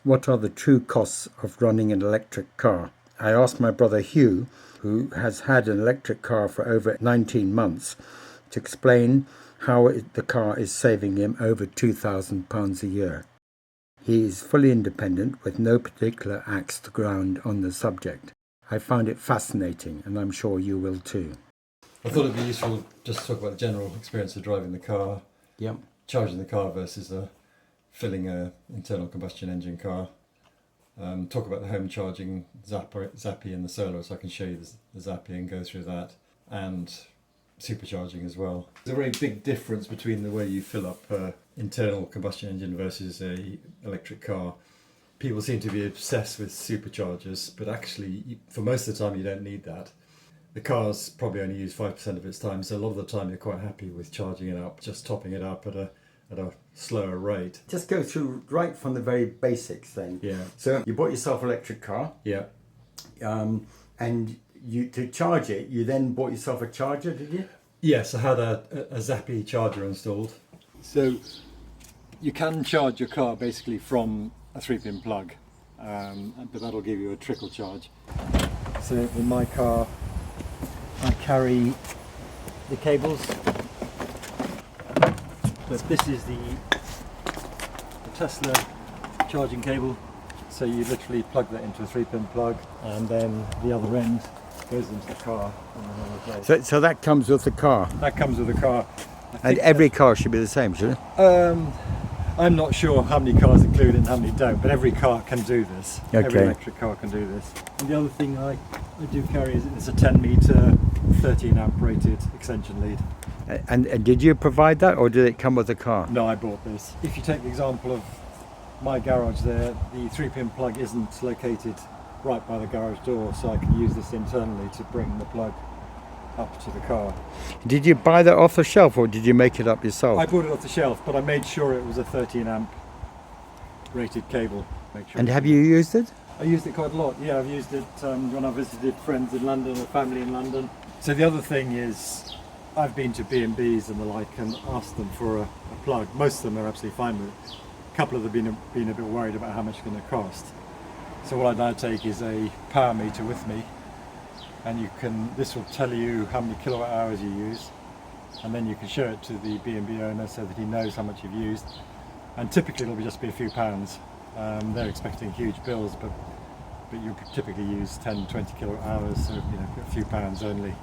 What are the true costs of running an electric car? I asked my brother Hugh, who has had an electric car for over 19 months, to explain how the car is saving him over £2,000 a year. He is fully independent with no particular axe to grind on the subject. I found it fascinating, and I'm sure you will too. I thought it'd be useful just to talk about the general experience of driving the car, Yep. charging the car versus filling an internal combustion engine car. Talk about the home charging Zappy and the solar, so I can show you the Zappy and go through that, and supercharging as well. There's a very big difference between the way you fill up an internal combustion engine versus a electric car. People seem to be obsessed with superchargers, but actually for most of the time you don't need that. The car's probably only use 5% of its time, so a lot of the time you're quite happy with charging it up, just topping it up at a slower rate. Just go through right from the very basics then. Yeah. So you bought yourself an electric car. Yeah. And to charge it, you then bought yourself a charger, did you? Yes, I had a Zappy charger installed. So you can charge your car basically from a 3-pin plug, but that'll give you a trickle charge. So in my car, I carry the cables, but this is the Tesla charging cable. So you literally plug that into a 3-pin plug, and then the other end goes into the car in another place. So that comes with the car? That comes with the car. And every car should be the same, should it? I'm not sure how many cars include it and how many don't, but every car can do this. Okay. Every electric car can do this. And the other thing I do carry is it's a 10 metre, 13 amp rated extension lead. And did you provide that, or did it come with the car? No, I bought this. If you take the example of my garage there, the 3-pin plug isn't located right by the garage door, so I can use this internally to bring the plug up to the car. Did you buy that off the shelf, or did you make it up yourself? I bought it off the shelf, but I made sure it was a 13 amp rated cable. And have you used it? I used it quite a lot. Yeah, I've used it when I visited friends in London or family in London. So the other thing is, I've been to B&Bs and the like and asked them for a plug. Most of them are absolutely fine with it. A couple of them have been a bit worried about how much it's going to cost. So what I now take is a power meter with me, and this will tell you how many kilowatt hours you use, and then you can show it to the B&B owner so that he knows how much you've used. And typically it'll just be a few pounds. They're expecting huge bills, but you typically use 10-20 kilowatt hours, so a few pounds only.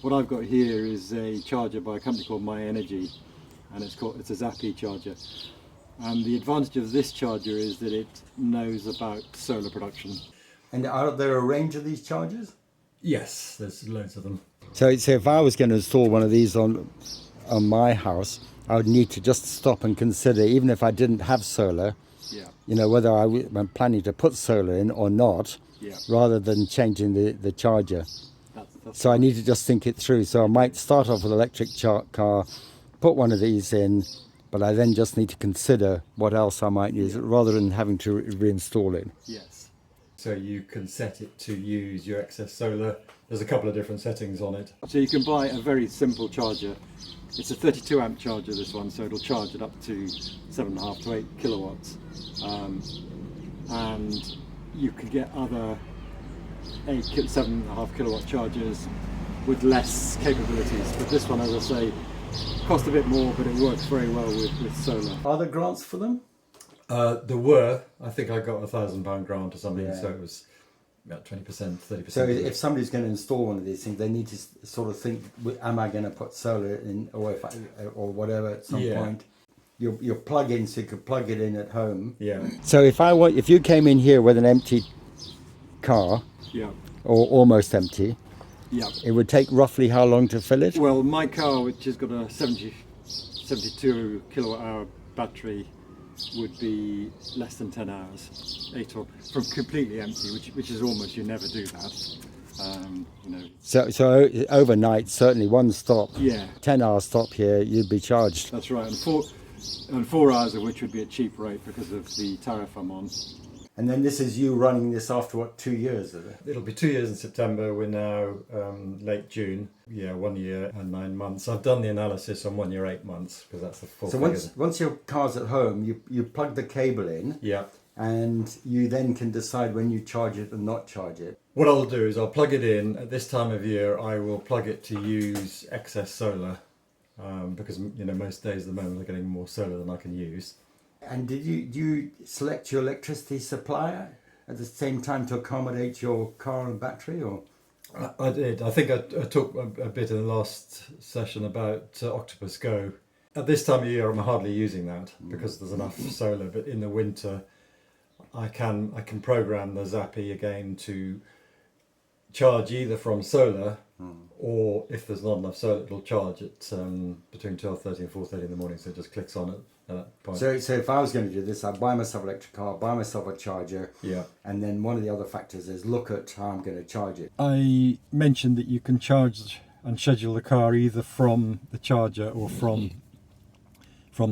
What I've got here is a charger by a company called My Energy, and it's a Zappy charger. And the advantage of this charger is that it knows about solar production. And are there a range of these chargers? Yes, there's loads of them. So if I was going to install one of these on my house, I would need to just stop and consider, even if I didn't have solar, whether I'm planning to put solar in or not, rather than changing the charger. So I need to just think it through. So I might start off with an electric car, put one of these in, but I then just need to consider what else I might use, rather than having to reinstall it. Yes. So you can set it to use your excess solar. There's a couple of different settings on it. So you can buy a very simple charger. It's a 32 amp charger, this one, so it'll charge it up to 7.5 to 8 kilowatts. And you can get other 7.5 kilowatt chargers with less capabilities. But this one, as I say, costs a bit more, but it works very well with solar. Are there grants for them? There were. I think I got a £1,000 grant or something, so it was about 20%, 30%. So if somebody's going to install one of these things, they need to sort of think, am I going to put solar in, or whatever at some point? Your plug-in, so you could plug it in at home. Yeah. So if you came in here with an empty car, or almost empty, it would take roughly how long to fill it? Well, my car, which has got a 72 kilowatt hour battery, would be less than 10 hours, from completely empty, which is almost, you never do that. So overnight, certainly one stop, 10-hour stop here, you'd be charged. That's right, and 4 hours of which would be a cheap rate because of the tariff I'm on. And then this is you running this after what, 2 years of it? It'll be 2 years in September. We're now late June. Yeah, 1 year and 9 months. I've done the analysis on 1 year, 8 months because that's the full. So once your car's at home, you plug the cable in. Yeah. And you then can decide when you charge it and not charge it. What I'll do is I'll plug it in. At this time of year, I will plug it to use excess solar because most days at the moment I'm getting more solar than I can use. And do you select your electricity supplier at the same time to accommodate your car and battery, or? I did. I think I talked a bit in the last session about Octopus Go. At this time of year, I'm hardly using that because there's enough solar. But in the winter, I can program the Zappi again to charge either from solar, or if there's not enough solar, it'll charge at between 12:30 and 4:30 in the morning. So it just clicks on it at that point. So if I was going to do this, I'd buy myself an electric car, buy myself a charger, Yeah. and then one of the other factors is look at how I'm going to charge it. I mentioned that you can charge and schedule the car either from the charger or from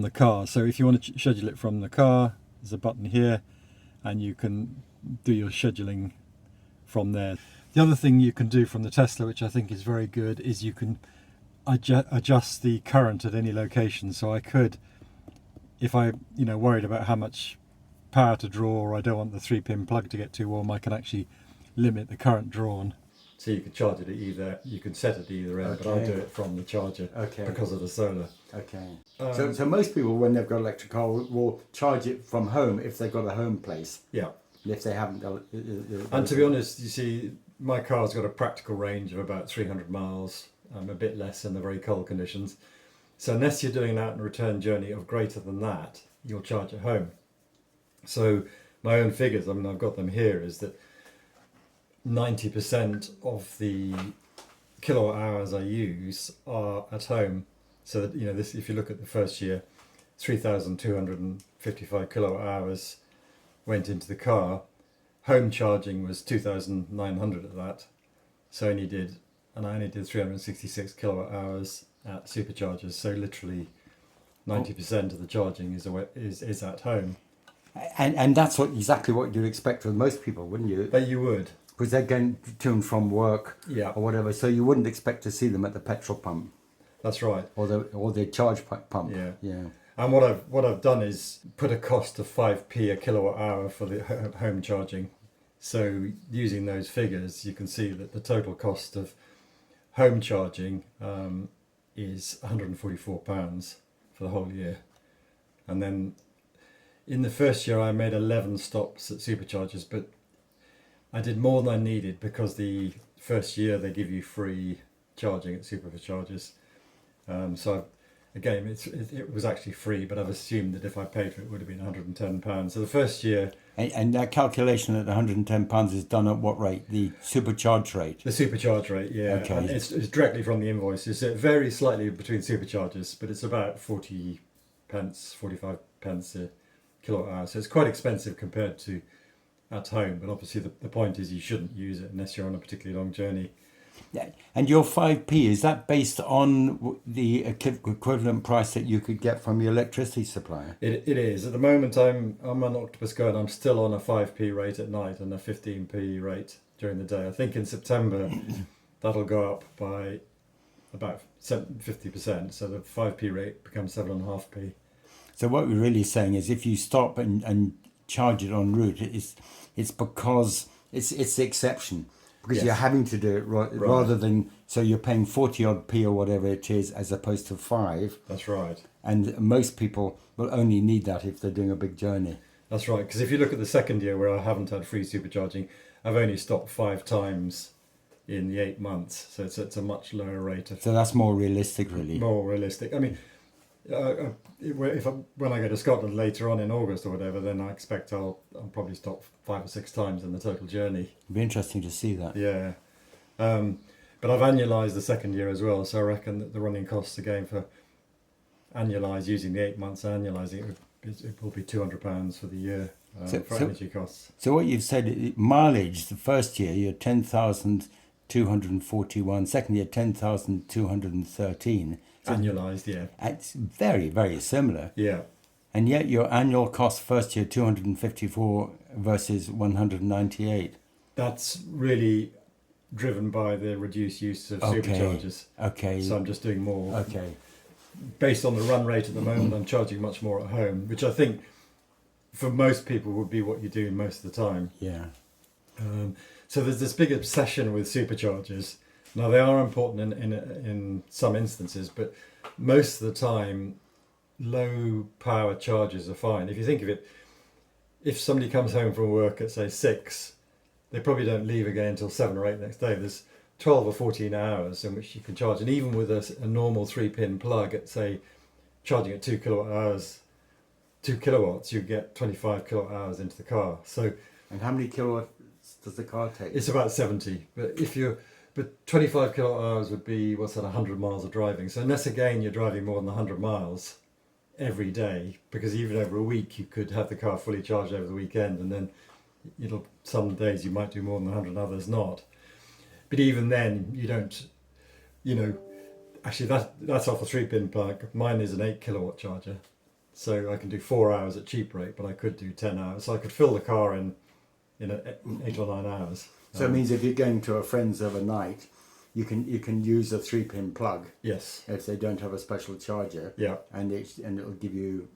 the car. So if you want to schedule it from the car, there's a button here, and you can do your scheduling from there. The other thing you can do from the Tesla, which I think is very good, is you can adjust the current at any location. So I could, if I worried about how much power to draw, or I don't want the 3-pin plug to get too warm, I can actually limit the current drawn. So you can charge it at either, you can set it at either end, but I do it from the charger because of the solar. Okay. So most people, when they've got an electric car, will charge it from home if they've got a home place. Yeah. If they haven't got... And to be honest, you see, my car's got a practical range of about 300 miles, a bit less in the very cold conditions. So unless you're doing an out and return journey of greater than that, you'll charge at home. So my own figures, I've got them here, is that 90% of the kilowatt hours I use are at home. So that, this, if you look at the first year, 3,255 kilowatt hours went into the car. Home charging was 2,900 of that. So I only did 366 kilowatt hours at Superchargers. So literally 90% of the charging is at home. And that's exactly what you'd expect with most people, wouldn't you? But you would. Because they're going to and from work, yeah, or whatever, so you wouldn't expect to see them at the petrol pump. That's right. Or the charge pump. Yeah. Yeah. And what I've done is put a cost of 5p a kilowatt hour for the home charging. So using those figures, you can see that the total cost of home charging is £144 for the whole year. And then in the first year, I made 11 stops at Superchargers, but I did more than I needed because the first year they give you free charging at Superchargers. So again, it was actually free, but I've assumed that if I paid for it, it would have been £110. So the first year... And that calculation at £110 is done at what rate? The supercharge rate? The supercharge rate, yeah. Okay. And it's directly from the invoices. It varies slightly between Superchargers, but it's about 45 pence a kilowatt hour. So it's quite expensive compared to at home. But obviously the point is you shouldn't use it unless you're on a particularly long journey. Yeah. And your 5p, is that based on the equivalent price that you could get from your electricity supplier? It is. At the moment, I'm on Octopus Go, and I'm still on a 5p rate at night and a 15p rate during the day. I think in September that'll go up by about 50%, so the 5p rate becomes 7.5p. So what we're really saying is if you stop and charge it en route, it's because it's the exception. Because Yes. you're having to do it rather than, so you're paying 40 odd p or whatever it is as opposed to 5. That's right. And most people will only need that if they're doing a big journey. That's right, because if you look at the second year where I haven't had free supercharging, I've only stopped 5 times in the 8 months. So it's a much lower rate. So that's more realistic, really. More realistic. I mean, when I go to Scotland later on in August or whatever, then I expect I'll probably stop 5 or 6 times in the total journey. It'd be interesting to see that. Yeah. But I've annualised the second year as well, so I reckon that the running costs again for annualised, using the 8 months annualising it will be £200 for the year for energy costs. So what you've said, mileage, the first year you're 10,241, second year 10,213. Annualised, yeah. It's very, very similar. Yeah. And yet your annual cost first year 254 versus 198. That's really driven by the reduced use of superchargers. Okay. So I'm just doing more. Okay. Based on the run rate at the moment, I'm charging much more at home, which I think for most people would be what you do most of the time. Yeah. So there's this big obsession with superchargers. Now they are important in some instances, but most of the time, low power chargers are fine. If you think of it, if somebody comes home from work at say 6, they probably don't leave again until 7 or 8 next day. There's 12 or 14 hours in which you can charge, and even with a normal 3-pin plug at say charging at 2 kilowatts, you get 25 kilowatt hours into the car. So, and how many kilowatts does the car take? It's about 70, but 25 kilowatt hours would be 100 miles of driving. So unless again you're driving more than 100 miles every day, because even over a week you could have the car fully charged over the weekend, and then some days you might do more than 100, others not. But even then you don't, actually that's off a 3-pin plug. Mine is an 8 kilowatt charger, so I can do 4 hours at cheap rate, but I could do 10 hours. So I could fill the car in 8 or 9 hours. So it means if you're going to a friend's overnight, you can use a 3-pin plug. Yes. If they don't have a special charger. Yeah. And it'll give you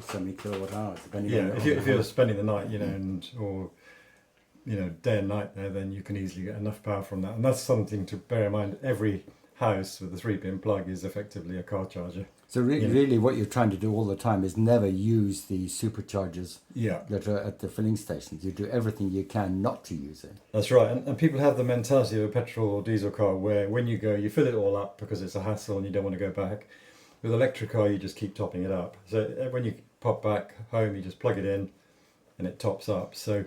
so many kilowatt hours depending. Yeah. on If you're spending the night, or day and night there, then you can easily get enough power from that. And that's something to bear in mind. Every house with a 3-pin plug is effectively a car charger. So really what you're trying to do all the time is never use the superchargers that are at the filling stations. You do everything you can not to use it. That's right. And people have the mentality of a petrol or diesel car where when you go, you fill it all up because it's a hassle and you don't want to go back. With an electric car, you just keep topping it up. So when you pop back home, you just plug it in and it tops up. So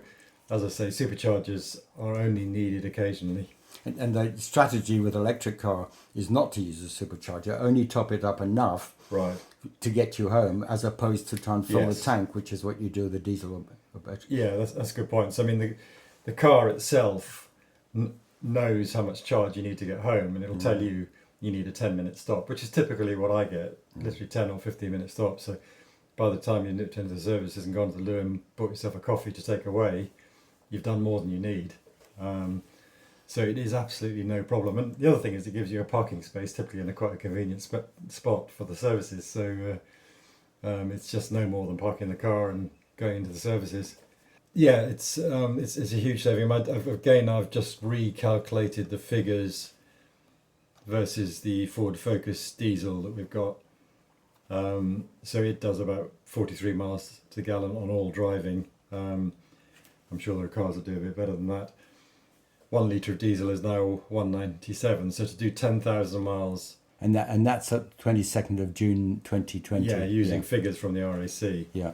as I say, superchargers are only needed occasionally. And the strategy with electric car is not to use a supercharger, only top it up enough to get you home, as opposed to try and fill the tank, which is what you do with the diesel or battery. Yeah, that's a good point. So I mean, the car itself knows how much charge you need to get home, and it'll tell you need a 10-minute stop, which is typically what I get, literally 10 or 15-minute stops. So by the time you nipped into the services and gone to the loo and bought yourself a coffee to take away, you've done more than you need. So it is absolutely no problem. And the other thing is it gives you a parking space, typically in quite a convenient spot for the services. So it's just no more than parking the car and going into the services. Yeah, it's a huge saving. I've just recalculated the figures versus the Ford Focus diesel that we've got. So it does about 43 miles to the gallon on all driving. I'm sure there are cars that do a bit better than that. 1 litre of diesel is now 197. So to do 10,000 miles, and that's at 22nd of June 2020. Yeah, using figures from the RAC. Yeah,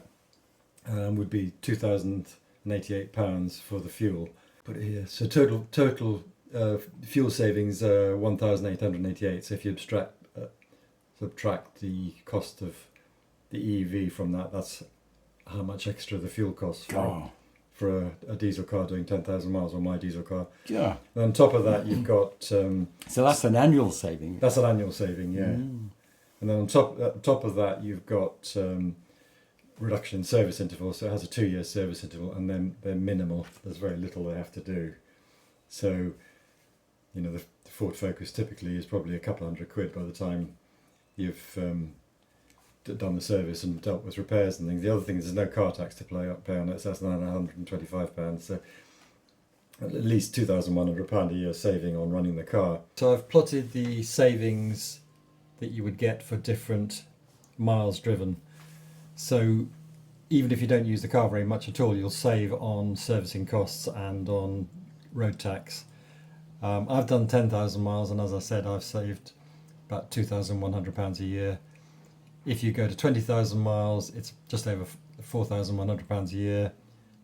would be £2,088 for the fuel. But yeah, so total fuel savings 1,888. So if you subtract the cost of the EV from that, that's how much extra the fuel costs for a diesel car doing 10,000 miles, or my diesel car. Yeah. And on top of that, you've got... so that's an annual saving. That's an annual saving, yeah. And then on top of that, you've got reduction in service interval. So it has a 2-year service interval, and then they're minimal. There's very little they have to do. So, the Ford Focus typically is probably a couple £100 by the time you've done the service and dealt with repairs and things. The other thing is there's no car tax to pay on it, so that's £925. So at least £2,100 a year saving on running the car. So I've plotted the savings that you would get for different miles driven. So even if you don't use the car very much at all, you'll save on servicing costs and on road tax. I've done 10,000 miles, and as I said, I've saved about £2,100 a year. If you go to 20,000 miles, it's just over £4,100 a year.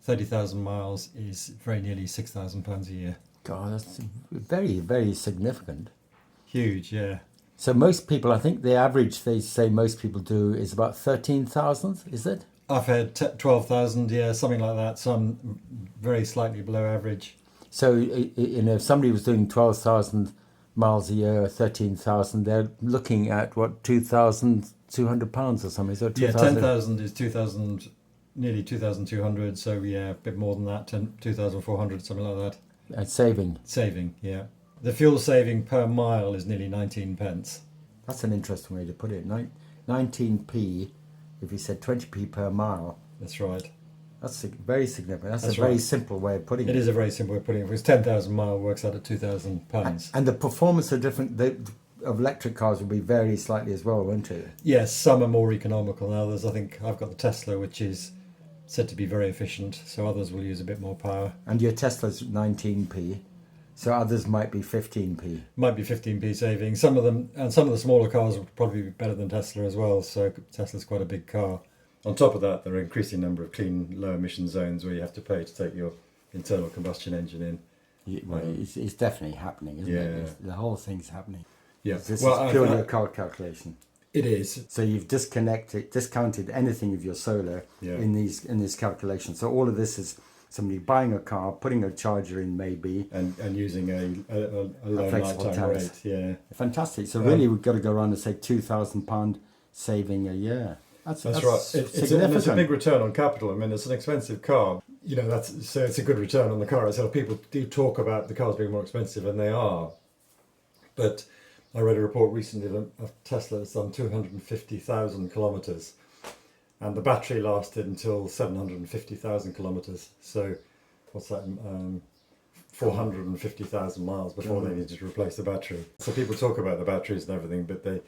30,000 miles is very nearly £6,000 a year. God, that's very, very significant. Huge, yeah. So most people, I think the average they say most people do is about 13,000, is it? I've had 12,000, yeah, something like that. So I'm very slightly below average. So, if somebody was doing 12,000 miles a year, 13,000, they're looking at what, £2,200 or something? So 10,000 is 2,000 nearly 2,200, so yeah, a bit more than that, 2,400, something like that. Saving. Saving, yeah. The fuel saving per mile is nearly 19 pence. That's an interesting way to put it. 19p, if you said 20p per mile. That's right. That's very significant. That's That's a very right. simple way of putting it. It is a very simple way of putting it. If it's 10,000 mile, works out at £2,000. And the performance of of electric cars will be vary slightly as well, won't it? Yes, some are more economical than others. I think I've got the Tesla, which is said to be very efficient, so others will use a bit more power. And your Tesla's 19p, so others might be 15p. Might be 15p saving. Some of them, and some of the smaller cars will probably be better than Tesla as well, so Tesla's quite a big car. On top of that, there are an increasing number of clean, low emission zones where you have to pay to take your internal combustion engine in. Well, it's definitely happening, isn't it? The whole thing's happening. Yeah. This is purely a car calculation. It is. So you've discounted anything of your solar in this calculation. So all of this is somebody buying a car, putting a charger in maybe, and using a low flexible lifetime rate. Yeah. Fantastic. So really, we've got to go around and say £2,000 saving a year. That's right. Significant. It's a big return on capital. I mean, it's an expensive car. You know, so it's a good return on the car. So people do talk about the cars being more expensive, and they are. But I read a report recently that a Tesla has done 250,000 kilometres, and the battery lasted until 750,000 kilometres. So, what's that? 450,000 miles before they needed to replace the battery. So people talk about the batteries and everything, but they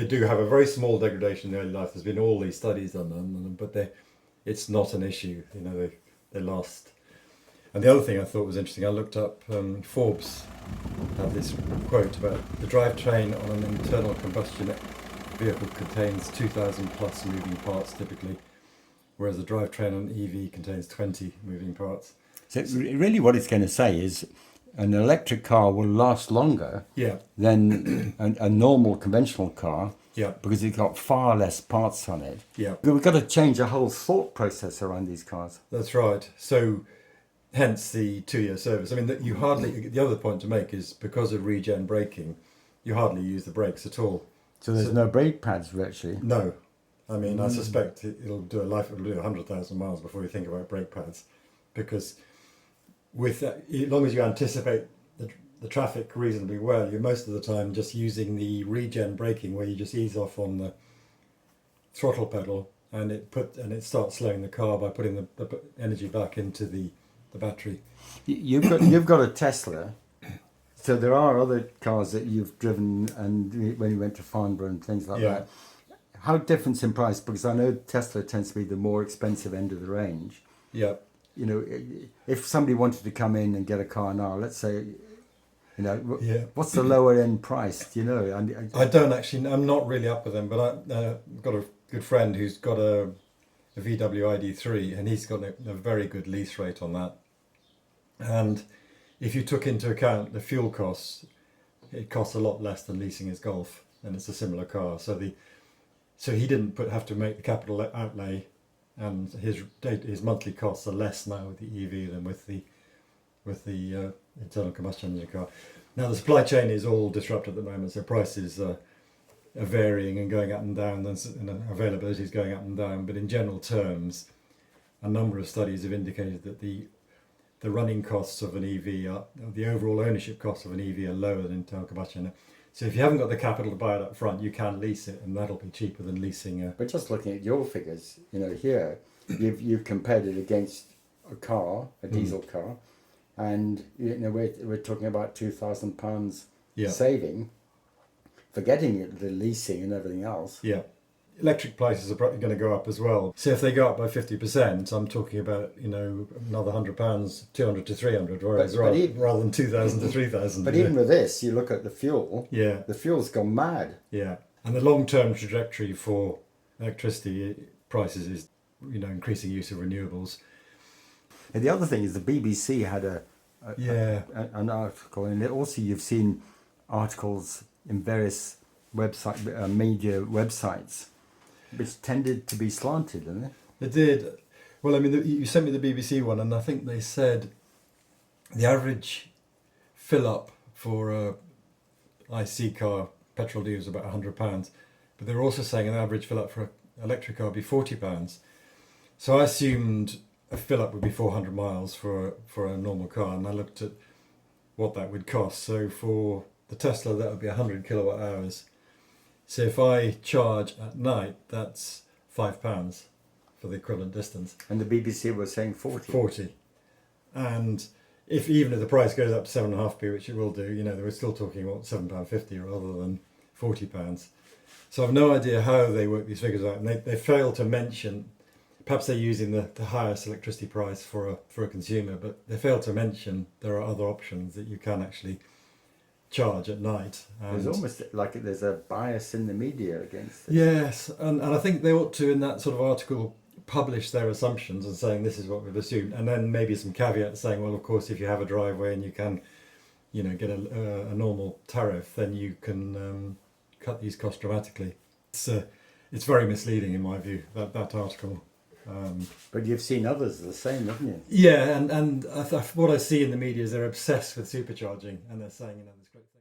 do have a very small degradation in early life. There's been all these studies on them, but it's not an issue. You know, they last. And the other thing I thought was interesting, I looked up, Forbes had this quote about the drivetrain on an internal combustion vehicle contains 2,000 plus moving parts typically, whereas the drivetrain on an EV contains 20 moving parts. So really what it's going to say is an electric car will last longer than a normal conventional car because it's got far less parts on it. Yeah. We've got to change a whole thought process around these cars. That's right. So hence the 2-year service. I mean, the other point to make is because of regen braking, you hardly use the brakes at all. So there's no brake pads virtually? No. I mean, I suspect it'll do 100,000 miles before you think about brake pads, because with that, as long as you anticipate the traffic reasonably well, you're most of the time just using the regen braking, where you just ease off on the throttle pedal and it starts slowing the car by putting the energy back into the battery. You've got a Tesla, so there are other cars that you've driven, and when you went to Farnborough and things like that. How different in price? Because I know Tesla tends to be the more expensive end of the range. Yeah. You know, if somebody wanted to come in and get a car now, let's say, you know, what's the lower end price? Do you know? I don't actually. I'm not really up with them, but I've got a good friend who's got a VW ID3, and he's got a very good lease rate on that. And if you took into account the fuel costs, it costs a lot less than leasing his Golf, and it's a similar car. So he didn't have to make the capital outlay, and his monthly costs are less now with the EV than with the internal combustion engine car. Now the supply chain is all disrupted at the moment, so prices are varying and going up and down, and availability is going up and down. But in general terms, a number of studies have indicated that the running costs of an EV the overall ownership costs of an EV are lower than internal combustion. So if you haven't got the capital to buy it up front, you can lease it, and that'll be cheaper than leasing. But just looking at your figures, you know, here you've compared it against a car, a diesel car, and you know we're talking about £2,000 saving, forgetting the leasing and everything else. Yeah. Electric prices are probably going to go up as well. So if they go up by 50%, I'm talking about, you know, another £100, 200 to 300, rather than 2,000 to 3,000. But even with this, you look at the fuel. Yeah. The fuel's gone mad. Yeah, and the long-term trajectory for electricity prices is, you know, increasing use of renewables. And the other thing is the BBC had an article, and also you've seen articles in various media websites, which tended to be slanted, didn't they? They did. Well, I mean, you sent me the BBC one, and I think they said the average fill-up for a IC car, petrol diesel, is about £100. But they were also saying an average fill-up for an electric car would be £40. So I assumed a fill up would be 400 miles for a normal car, and I looked at what that would cost. So for the Tesla, that would be 100 kilowatt hours. So if I charge at night, that's £5 for the equivalent distance. And the BBC was saying 40. And even if the price goes up to 7.5p, which it will do, you know, we're still talking about £7.50 rather than £40. So I've no idea how they work these figures out, and they fail to mention. Perhaps they're using the highest electricity price for a consumer, but they fail to mention there are other options that you can actually charge at night. There's almost like there's a bias in the media against this. Yes, and I think they ought to, in that sort of article, publish their assumptions and saying this is what we've assumed, and then maybe some caveats saying, well, of course, if you have a driveway and you can, you know, get a normal tariff, then you can cut these costs dramatically. It's very misleading in my view, that article. But you've seen others the same, haven't you? Yeah, and what I see in the media is they're obsessed with supercharging, and they're saying, you know, this great thing.